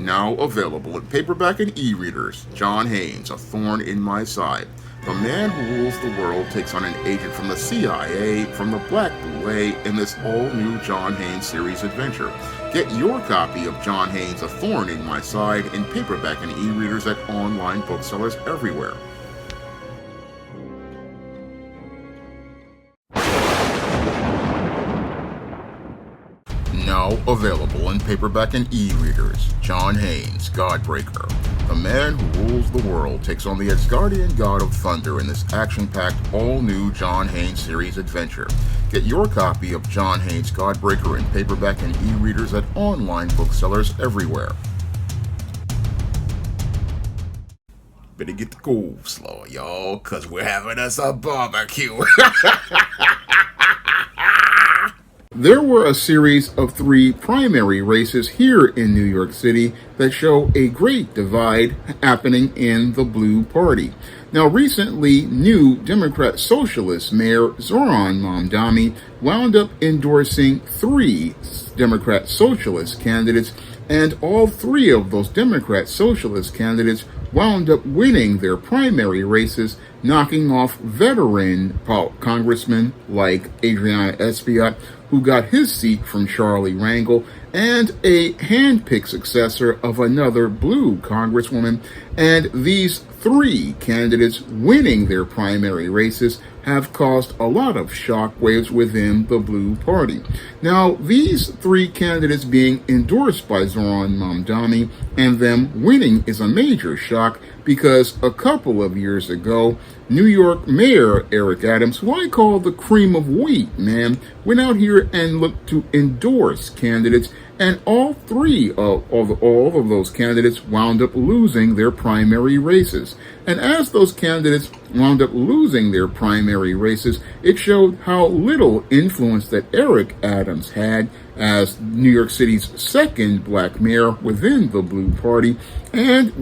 Now available in paperback and e-readers. John Haynes, A Thorn in My Side. The man who rules the world takes on an agent from the CIA, from the Black Boule, in this all-new John Haynes series adventure. Get your copy of John Haynes' A Thorn in My Side in paperback and e-readers at online booksellers everywhere. Now available in paperback and e-readers. John Haynes, Godbreaker. The man who rules the world takes on the Asgardian god of thunder in this action-packed, all-new John Haynes series adventure. Get your copy of John Haynes' Godbreaker in paperback and e-readers at online booksellers everywhere. Better get the coleslaw, y'all, cause we're having us a barbecue. There were a series of 3 primary races here in New York City that show a great divide happening in the Blue Party. Now, recently, new Democrat Socialist Mayor Zoran Mamdami wound up endorsing 3 Democrat Socialist candidates, and all 3 of those Democrat Socialist candidates wound up winning their primary races, knocking off veteran congressmen like Adriana Espaillat, who got his seat from Charlie Rangel, and a hand-picked successor of another blue congresswoman. And these 3 candidates winning their primary races have caused a lot of shockwaves within the Blue Party. Now, these 3 candidates being endorsed by Zoran Mamdami and them winning is a major shock, because a couple of years ago, New York Mayor Eric Adams, who I call the cream of wheat man, went out here and looked to endorse candidates, and all 3 of all of those candidates wound up losing their primary races. And as those candidates wound up losing their primary races, it showed how little influence that Eric Adams had as New York City's second black mayor within the Blue Party. And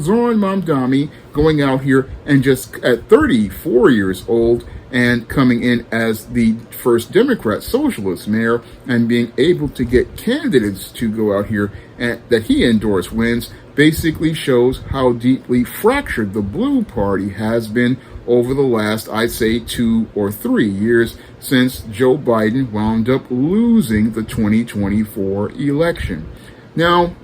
Zoran Mamdami going out here and just at 34 years old and coming in as the first Democrat Socialist mayor and being able to get candidates to go out here and that he endorsed wins basically shows how deeply fractured the Blue Party has been over the last, I'd say, 2 or 3 years since Joe Biden wound up losing the 2024 election. Now,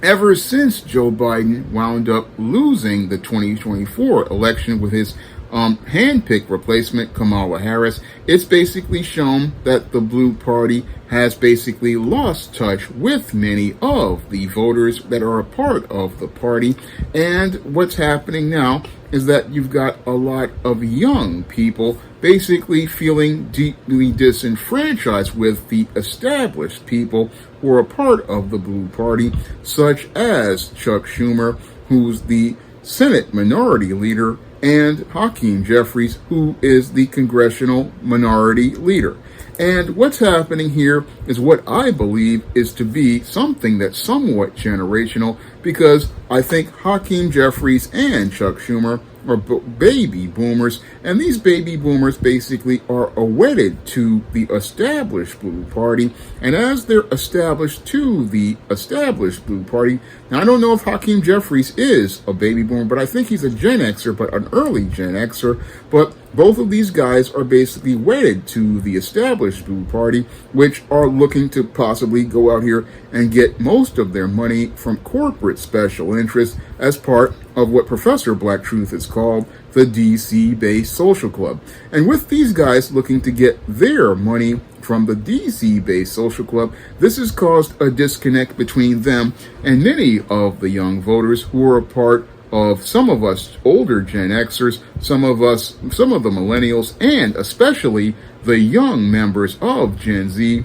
ever since Joe Biden wound up losing the 2024 election with his hand-picked replacement, Kamala Harris, it's basically shown that the Blue Party has basically lost touch with many of the voters that are a part of the party. And what's happening now is that you've got a lot of young people basically feeling deeply disenfranchised with the established people who are a part of the Blue Party, such as Chuck Schumer, who's the Senate Minority Leader, and Hakeem Jeffries, who is the Congressional Minority Leader. And what's happening here is what I believe is to be something that's somewhat generational, because I think Hakeem Jeffries and Chuck Schumer are baby boomers, and these baby boomers basically are wedded to the established Blue Party, and as they're established to the established Blue Party, now I don't know if Hakeem Jeffries is a baby boomer, but I think he's a Gen Xer, but an early Gen Xer, but both of these guys are basically wedded to the established Blue Party, which are looking to possibly go out here and get most of their money from corporate special interests as part of what Professor Black Truth has called the DC-based social club. And with these guys looking to get their money from the DC-based social club, this has caused a disconnect between them and many of the young voters who are a part of some of us older Gen Xers, some of the millennials, and especially the young members of Gen Z,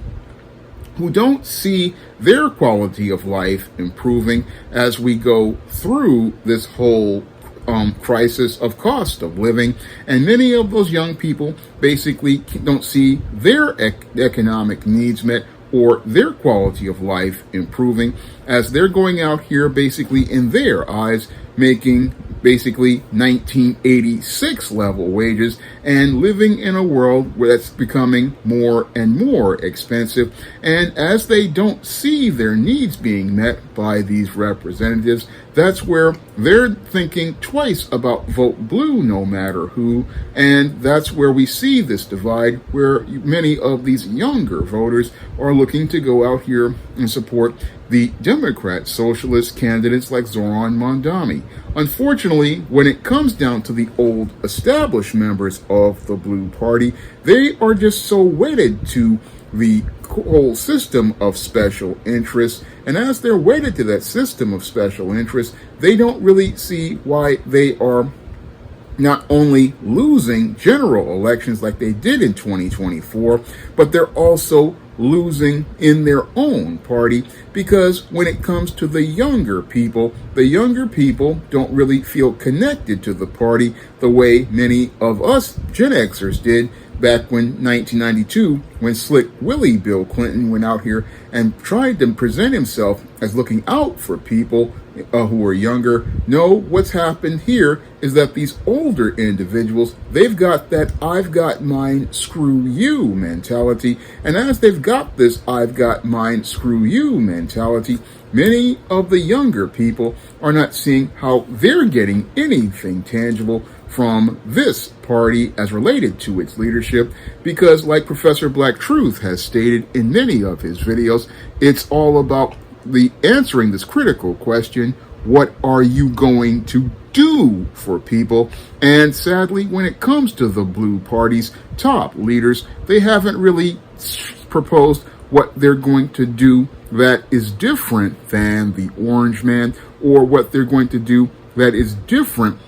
who don't see their quality of life improving as we go through this whole crisis of cost of living. And many of those young people basically don't see their economic needs met or their quality of life improving, as they're going out here basically in their eyes making basically 1986 level wages and living in a world where that's becoming more and more expensive. And as they don't see their needs being met by these representatives, that's where they're thinking twice about vote blue no matter who. And that's where we see this divide, where many of these younger voters are looking to go out here and support the Democrat socialist candidates like Zoran Mamdami. Unfortunately, when it comes down to the old established members of the Blue Party, they are just so wedded to the whole system of special interests. And as they're wedded to that system of special interests, they don't really see why they are not only losing general elections like they did in 2024, but they're also losing in their own party, because when it comes to the younger people don't really feel connected to the party the way many of us Gen Xers did back when 1992, when Slick Willie Bill Clinton went out here and tried to present himself as looking out for people who are younger. No, what's happened here is that these older individuals, they've got that I've got mine, screw you mentality. And as they've got this I've got mine, screw you mentality, many of the younger people are not seeing how they're getting anything tangible from this party as related to its leadership, because like Professor Black Truth has stated in many of his videos, it's all about the answering this critical question: what are you going to do for people? And sadly, when it comes to the Blue Party's top leaders, they haven't really proposed what they're going to do that is different than the Orange Man, or what they're going to do that is different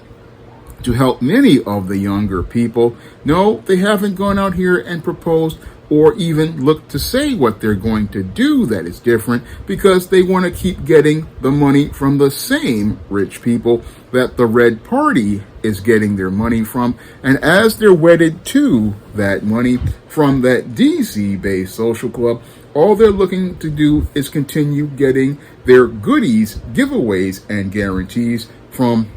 to help many of the younger people. No, they haven't gone out here and proposed or even looked to say what they're going to do that is different, because they want to keep getting the money from the same rich people that the Red Party is getting their money from. And as they're wedded to that money from that DC-based social club, all they're looking to do is continue getting their goodies, giveaways, and guarantees from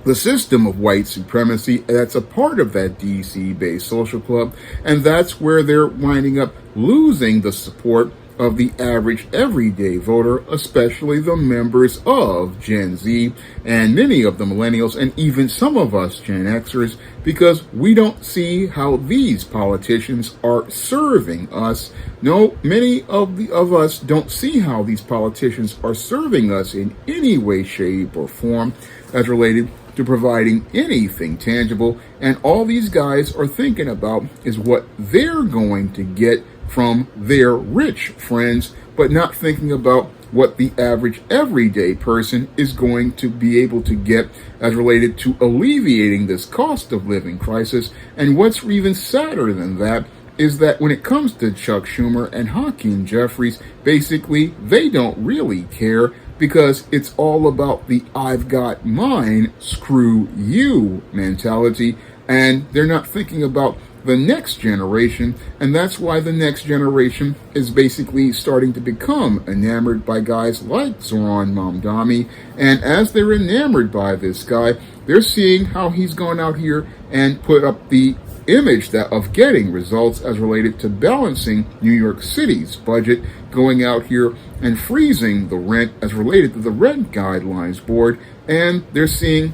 the system of white supremacy that's a part of that DC-based social club. And that's where they're winding up losing the support of the average everyday voter, especially the members of Gen Z and many of the millennials and even some of us Gen Xers, because we don't see how these politicians are serving us. No, many of us don't see how these politicians are serving us in any way, shape, or form as related to providing anything tangible. And all these guys are thinking about is what they're going to get from their rich friends, but not thinking about what the average everyday person is going to be able to get as related to alleviating this cost of living crisis. And what's even sadder than that is that when it comes to Chuck Schumer and Hakeem Jeffries, basically they don't really care, because it's all about the I've got mine, screw you mentality, and they're not thinking about the next generation. And that's why the next generation is basically starting to become enamored by guys like Zoran Mamdami. And as they're enamored by this guy, they're seeing how he's gone out here and put up the image that of getting results as related to balancing New York City's budget, going out here and freezing the rent as related to the Rent Guidelines Board. And they're seeing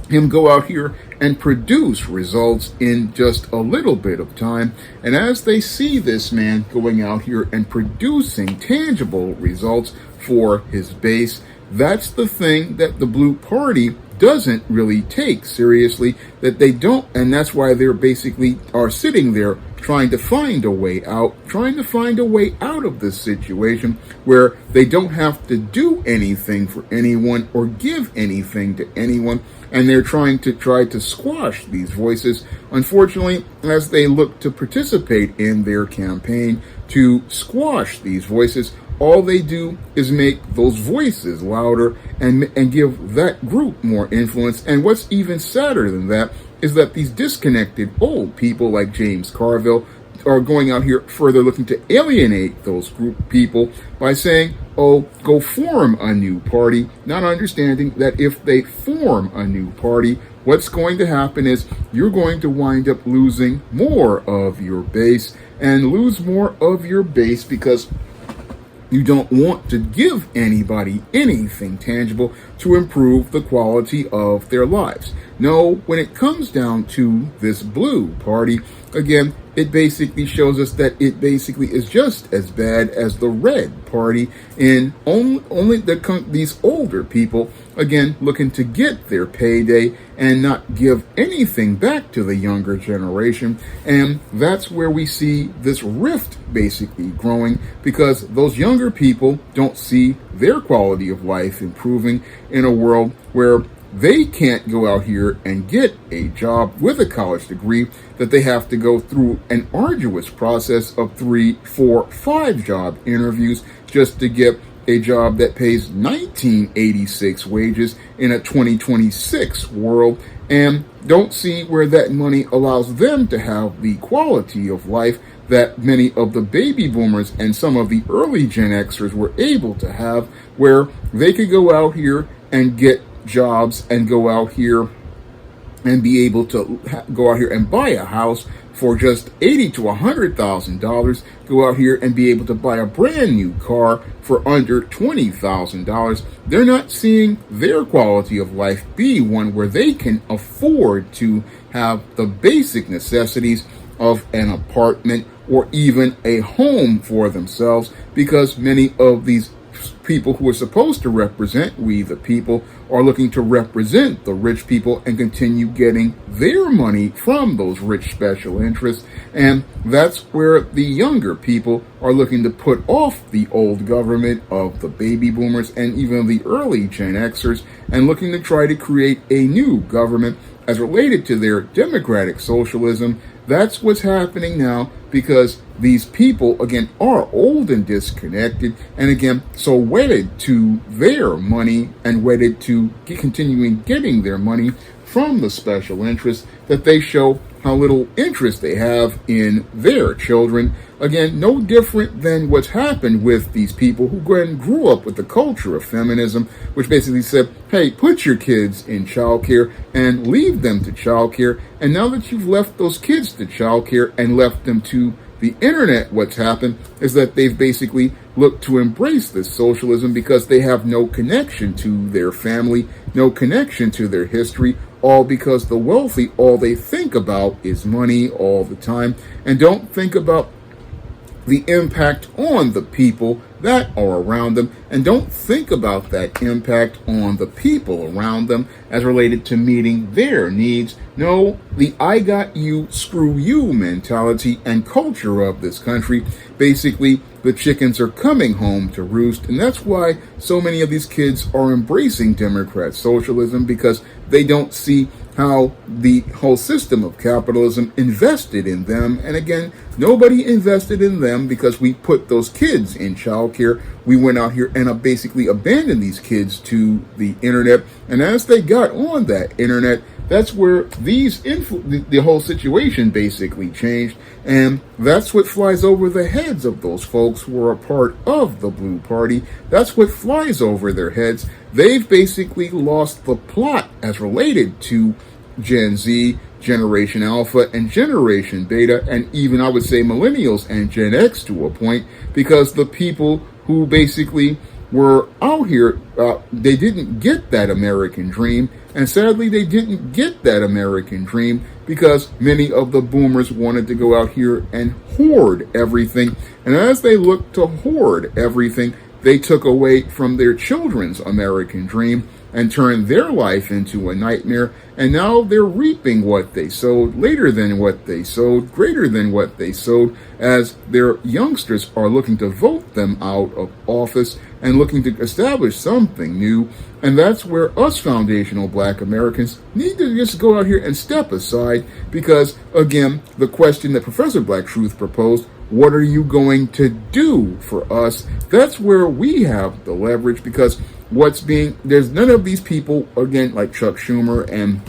him go out here and produce results in just a little bit of time. And as they see this man going out here and producing tangible results for his base, that's the thing that the Blue Party doesn't really take seriously, that they don't, and that's why they're basically are sitting there trying to find a way out of this situation where they don't have to do anything for anyone or give anything to anyone, and they're trying to squash these voices. Unfortunately, as they look to participate in their campaign to squash these voices, all they do is make those voices louder and give that group more influence. And what's even sadder than that is that these disconnected old people like James Carville are going out here further looking to alienate those group people by saying, go form a new party, not understanding that if they form a new party, what's going to happen is you're going to wind up losing more of your base, and lose more of your base because you don't want to give anybody anything tangible to improve the quality of their lives. No, when it comes down to this blue party, again, it basically shows us that it basically is just as bad as the red party, in only these older people, again, looking to get their payday and not give anything back to the younger generation. And that's where we see this rift basically growing, because those younger people don't see their quality of life improving in a world where they can't go out here and get a job with a college degree, that they have to go through an arduous process of 3, 4, 5 job interviews just to get a job that pays 1986 wages in a 2026 world, and don't see where that money allows them to have the quality of life that many of the baby boomers and some of the early Gen Xers were able to have, where they could go out here and get jobs and go out here and be able to go out here and buy a house for just $80,000 to $100,000, go out here and be able to buy a brand new car for under $20,000. They're not seeing their quality of life be one where they can afford to have the basic necessities of an apartment or even a home for themselves, because many of these people who are supposed to represent we the people are looking to represent the rich people and continue getting their money from those rich special interests. And that's where the younger people are looking to put off the old government of the baby boomers and even the early Gen Xers, and looking to try to create a new government as related to their democratic socialism. That's what's happening now, because these people, again, are old and disconnected, and again, so wedded to their money and wedded to continuing getting their money from the special interests, that they show how little interest they have in their children. Again, no different than what's happened with these people who grew up with the culture of feminism, which basically said, hey, put your kids in childcare and leave them to childcare. And now that you've left those kids to childcare and left them to the internet, what's happened is that they've basically looked to embrace this socialism because they have no connection to their family, no connection to their history, all because the wealthy, all they think about is money all the time, and don't think about the impact on the people that are around them, and don't think about that impact on the people around them as related to meeting their needs. No, the I got you, screw you mentality and culture of this country, basically the chickens are coming home to roost, and that's why so many of these kids are embracing Democrat socialism, because they don't see how the whole system of capitalism invested in them. And again, nobody invested in them because we put those kids in childcare. We went out here and basically abandoned these kids to the internet. And as they got on that internet, that's where the whole situation basically changed. And that's what flies over the heads of those folks who are a part of the Blue Party. That's what flies over their heads. They've basically lost the plot as related to Gen Z, Generation Alpha, and Generation Beta, and even I would say Millennials and Gen X to a point, because the people who basically were out here, they didn't get that American dream. And sadly, they didn't get that American dream because many of the boomers wanted to go out here and hoard everything. And as they looked to hoard everything, they took away from their children's American dream and turned their life into a nightmare. And now they're reaping what they sowed, later than what they sowed, greater than what they sowed, as their youngsters are looking to vote them out of office and looking to establish something new. And that's where us foundational Black Americans need to just go out here and step aside, because, again, the question that Professor Black Truth proposed, what are you going to do for us? That's where we have the leverage, because there's none of these people, again, like Chuck Schumer and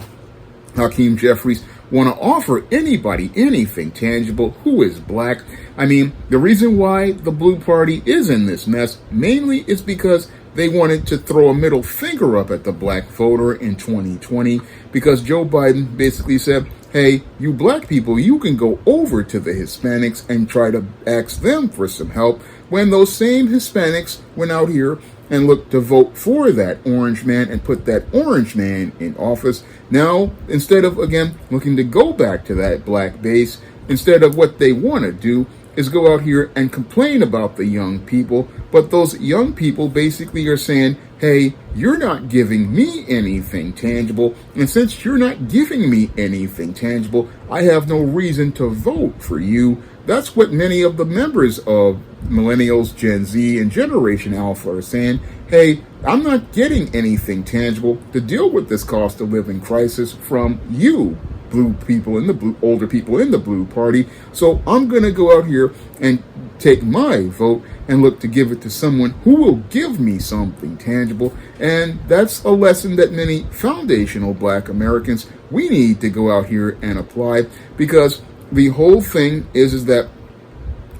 Hakeem Jeffries, want to offer anybody anything tangible who is black. I mean, the reason why the Blue Party is in this mess mainly is because they wanted to throw a middle finger up at the black voter in 2020 because Joe Biden basically said, hey, you black people, you can go over to the Hispanics and try to ask them for some help, when those same Hispanics went out here and looked to vote for that orange man and put that orange man in office. Now, instead of, again, looking to go back to that black base, instead of what they want to do is go out here and complain about the young people, but those young people basically are saying, hey, you're not giving me anything tangible, and since you're not giving me anything tangible, I have no reason to vote for you. That's what many of the members of Millennials, Gen Z, and Generation Alpha are saying. Hey, I'm not getting anything tangible to deal with this cost of living crisis from you, blue people in the blue, older people in the Blue Party. So I'm going to go out here and take my vote and look to give it to someone who will give me something tangible. And that's a lesson that many foundational black Americans, we need to go out here and apply, because the whole thing is that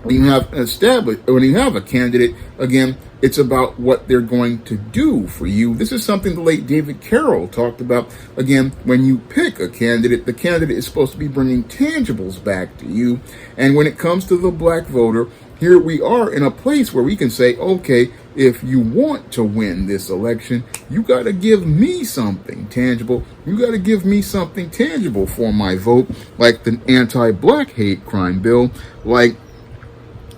when you have when you have a candidate, again, it's about what they're going to do for you. This is something the late David Carroll talked about. Again, when you pick a candidate, the candidate is supposed to be bringing tangibles back to you. And when it comes to the black voter, here we are in a place where we can say, okay, if you want to win this election, you got to give me something tangible. You got to give me something tangible for my vote, like the anti-black hate crime bill, like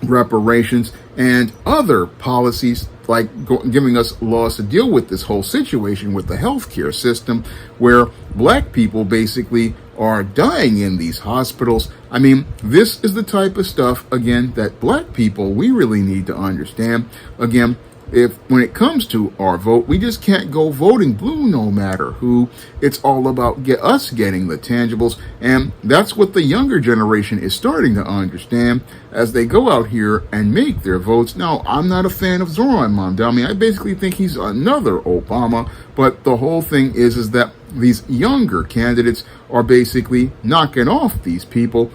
reparations, and other policies like giving us laws to deal with this whole situation with the healthcare system, where black people basically are dying in these hospitals. I mean, this is the type of stuff, again, that black people, we really need to understand. Again, if when it comes to our vote, we just can't go voting blue no matter who. It's all about us getting the tangibles, and that's what the younger generation is starting to understand as they go out here and make their votes. Now, I'm not a fan of Zoran Mamdami. I basically think he's another Obama, but the whole thing is that these younger candidates are basically knocking off these people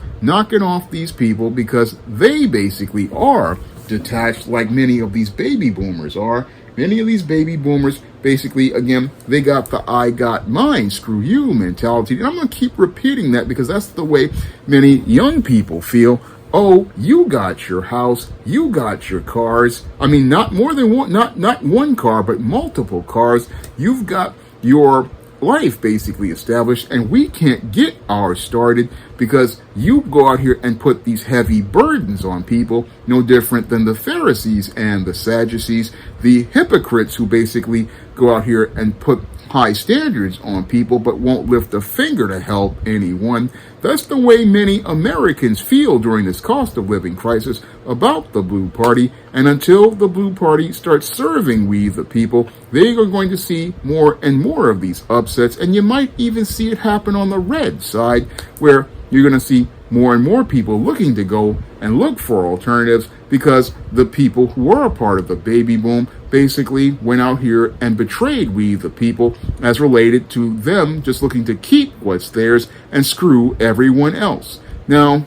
because they basically are detached, like many of these baby boomers are. Many of these baby boomers basically, again, they got the I got mine, screw you mentality. And I'm going to keep repeating that because that's the way many young people feel. Oh, you got your house, you got your cars. I mean, not more than one, not one car, but multiple cars. You've got your life basically established, and we can't get ours started because you go out here and put these heavy burdens on people, no different than the Pharisees and the Sadducees, the hypocrites who basically go out here and put high standards on people but won't lift a finger to help anyone. That's the way many Americans feel during this cost of living crisis about the Blue Party, and until the Blue Party starts serving we the people, they are going to see more and more of these upsets, and you might even see it happen on the red side, where you're going to see more and more people looking to go and look for alternatives because the people who are a part of the baby boom basically went out here and betrayed we the people as related to them just looking to keep what's theirs and screw everyone else. Now,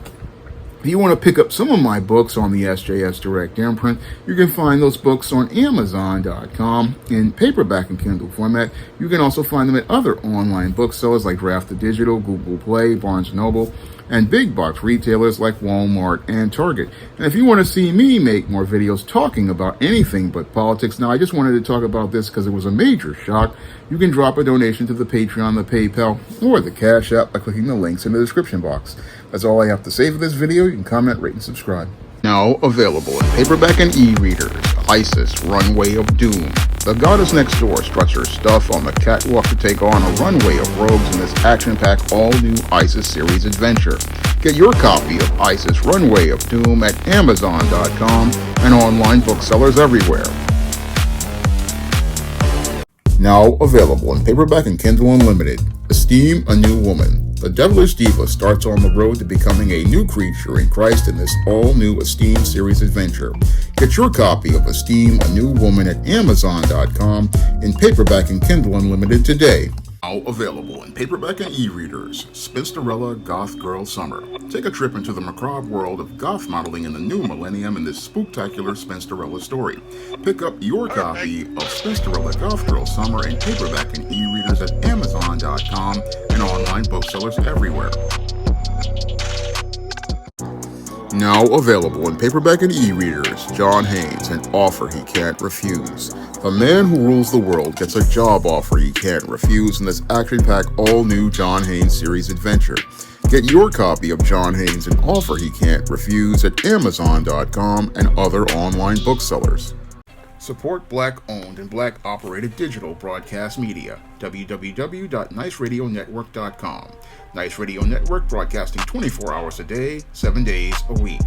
if you want to pick up some of my books on the SJS Direct Imprint, you can find those books on Amazon.com in paperback and Kindle format. You can also find them at other online booksellers like Draft to Digital, Google Play, Barnes & Noble, and big box retailers like Walmart and Target. And if you want to see me make more videos talking about anything but politics, now I just wanted to talk about this because it was a major shock, you can drop a donation to the Patreon, the PayPal, or the Cash App by clicking the links in the description box. That's all I have to say for this video. You can comment, rate, and subscribe. Now available in paperback and e-readers, ISIS Runway of Doom. The goddess next door struts her stuff on the catwalk to take on a runway of rogues in this action-packed all-new ISIS series adventure. Get your copy of ISIS Runway of Doom at Amazon.com and online booksellers everywhere. Now available in paperback and Kindle Unlimited, Esteem a New Woman. The devilish diva starts on the road to becoming a new creature in Christ in this all-new Esteem series adventure. Get your copy of Esteem a New Woman at Amazon.com in paperback and Kindle Unlimited today. Now available in paperback and e-readers, Spinsterella Goth Girl Summer. Take a trip into the macabre world of goth modeling in the new millennium in this spooktacular Spinsterella story. Pick up your copy of Spinsterella Goth Girl Summer in paperback and e-readers at Amazon.com and online booksellers everywhere. Now available in paperback and e-readers, John Haynes, An Offer He Can't Refuse. The man who rules the world gets a job offer he can't refuse in this action-packed all-new John Haynes series adventure. Get your copy of John Haynes' An Offer He Can't Refuse at Amazon.com and other online booksellers. Support Black-owned and Black-operated digital broadcast media. www.niceradionetwork.com. Nice Radio Network, broadcasting 24 hours a day, 7 days a week.